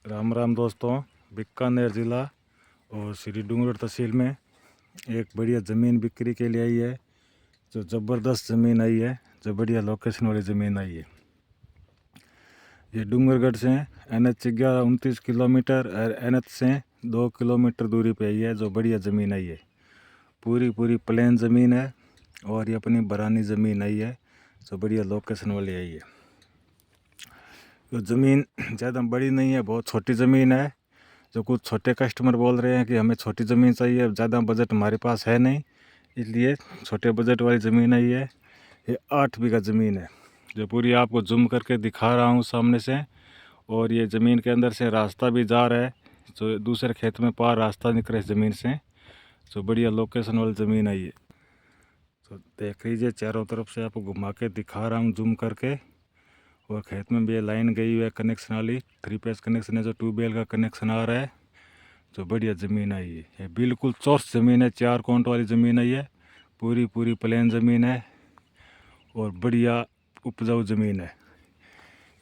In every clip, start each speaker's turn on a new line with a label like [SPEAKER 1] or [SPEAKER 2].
[SPEAKER 1] राम राम दोस्तों। बीकानेर ज़िला और श्री डूंगरगढ़ तहसील में एक बढ़िया ज़मीन बिक्री के लिए आई है। जो ज़बरदस्त ज़मीन आई है, जो बढ़िया लोकेशन वाली ज़मीन आई है। ये डूंगरगढ़ से NH 11-29 किलोमीटर और NH से 2 किलोमीटर दूरी पे आई है। जो बढ़िया ज़मीन आई है, पूरी प्लेन ज़मीन है और ये अपनी बरानी ज़मीन आई है। जो बढ़िया लोकेशन वाली आई है। तो ज़मीन ज़्यादा बड़ी नहीं है, बहुत छोटी ज़मीन है। जो कुछ छोटे कस्टमर बोल रहे हैं कि हमें छोटी ज़मीन चाहिए, ज़्यादा बजट हमारे पास है नहीं, इसलिए छोटे बजट वाली ज़मीन आई है। ये 8 बीघा ज़मीन है, जो पूरी आपको जूम करके दिखा रहा हूँ सामने से। और ये ज़मीन के अंदर से रास्ता भी जा रहा है, जो दूसरे खेत में पार रास्ता निकल रहा है ज़मीन से। जो बढ़िया लोकेशन वाली ज़मीन आई है। तो देख लीजिए, चारों तरफ से आपको घुमा के दिखा रहा हूँ जूम करके। और खेत में भी ये लाइन गई हुई है कनेक्शन वाली, 3 फेस कनेक्शन है, जो ट्यूबवेल का कनेक्शन आ रहा है। जो बढ़िया ज़मीन आई है, ये बिल्कुल चौर्स ज़मीन है, 4 काउंट वाली ज़मीन है। ये पूरी प्लेन ज़मीन है और बढ़िया उपजाऊ ज़मीन है।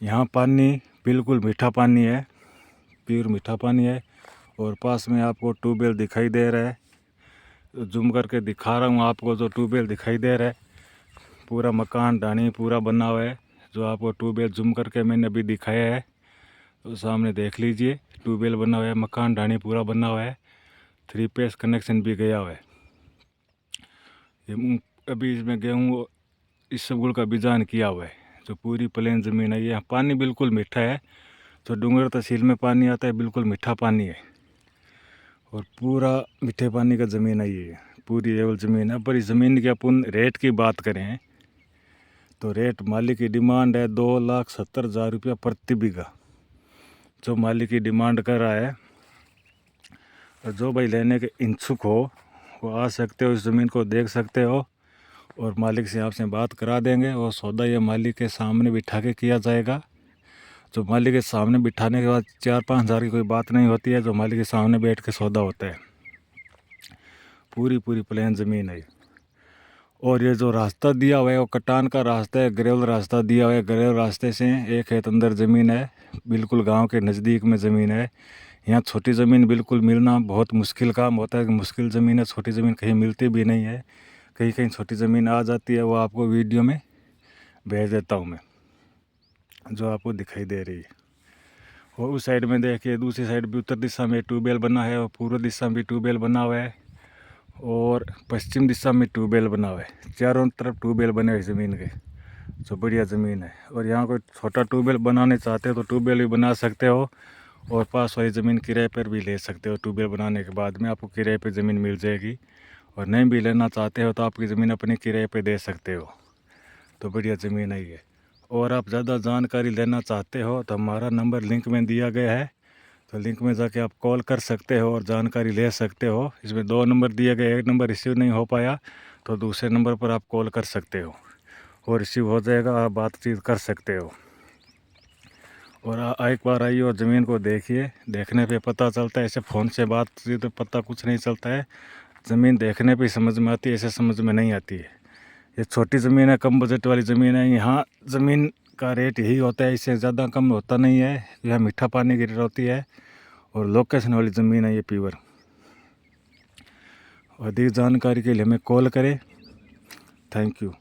[SPEAKER 1] यहाँ पानी बिल्कुल मीठा पानी है, प्योर मीठा पानी है। और पास में आपको ट्यूबवेल दिखाई दे रहा है। जूम करके दिखा रहा हूँ आपको, जो ट्यूबवेल दिखाई दे रहा है, पूरा मकान ढाणी पूरा बना हुआ है। जो आपको ट्यूबवेल जूम करके मैंने अभी दिखाया है, तो सामने देख लीजिए, ट्यूबवेल बना हुआ है, मकान ढाणी पूरा बना हुआ है, 3 फेस कनेक्शन भी गया हुआ है। ये अभी इसमें गेहूँ इसबगुल का बीजान किया हुआ है। जो पूरी प्लेन ज़मीन है। यहाँ पानी बिल्कुल मीठा है। जो डूंगरगढ़ तहसील में पानी आता है, बिल्कुल मीठा पानी है और पूरा मीठे पानी का ज़मीन है। ये पूरी लेवल ज़मीन है। पर इस ज़मीन की अपन रेट की बात करें तो रेट मालिक की डिमांड है 2,70,000 रुपया प्रति बीघा। जो मालिक की डिमांड कर रहा है, और जो भाई लेने के इच्छुक हो वो आ सकते हो, इस ज़मीन को देख सकते हो और मालिक से आपसे बात करा देंगे। और सौदा ये मालिक के सामने बिठा के किया जाएगा। जो मालिक के सामने बिठाने के बाद 4-5 हज़ार की कोई बात नहीं होती है। जो मालिक के सामने बैठ के सौदा होता है। पूरी प्लेन ज़मीन है। और ये जो रास्ता दिया हुआ है वो कटान का रास्ता है, ग्रेवल रास्ता दिया हुआ है। ग्रेवल रास्ते से एक खेत अंदर ज़मीन है, बिल्कुल गांव के नज़दीक में ज़मीन है। यहाँ छोटी ज़मीन बिल्कुल मिलना बहुत मुश्किल काम होता है। कि मुश्किल ज़मीन है, छोटी ज़मीन कहीं मिलती भी नहीं है। कहीं छोटी ज़मीन आ जाती है, वो आपको वीडियो में भेज देता हूँ मैं, जो आपको दिखाई दे रही है। और उस साइड में देखिए, दूसरी साइड भी उत्तर दिशा में ट्यूबवेल बना है और पूर्व दिशा में भी ट्यूबवेल बना हुआ है और पश्चिम दिशा में ट्यूबवेल बना हुआ है। चारों तरफ ट्यूबवेल बने हुए ज़मीन के। जो बढ़िया ज़मीन है। और यहाँ कोई छोटा ट्यूबवेल बनाने चाहते हो तो ट्यूबवेल भी बना सकते हो और पास वाली ज़मीन किराए पर भी ले सकते हो। ट्यूबवेल बनाने के बाद में आपको किराए पर ज़मीन मिल जाएगी। और नहीं भी लेना चाहते हो तो आपकी ज़मीन अपने किराए पे दे सकते हो। तो बढ़िया ज़मीन है ये। और आप ज़्यादा जानकारी लेना चाहते हो तो हमारा नंबर लिंक में दिया गया है, तो लिंक में जाके आप कॉल कर सकते हो और जानकारी ले सकते हो। इसमें 2 नंबर दिए गए, एक नंबर रिसीव नहीं हो पाया तो दूसरे नंबर पर आप कॉल कर सकते हो और रिसीव हो जाएगा, आप बातचीत कर सकते हो। और एक बार आइए और ज़मीन को देखिए, देखने पे पता चलता है। ऐसे फ़ोन से बातचीत तो पता कुछ नहीं चलता है। ज़मीन देखने पे समझ में आती है, ऐसे समझ में नहीं आती है। ये छोटी ज़मीन है, कम बजट वाली ज़मीन है। यहाँ ज़मीन का रेट यही होता है, इससे ज़्यादा कम होता नहीं है। यह मीठा पानी की रेट होती है और लोकेशन वाली ज़मीन है ये प्योर। अधिक जानकारी के लिए हमें कॉल करें। Thank you.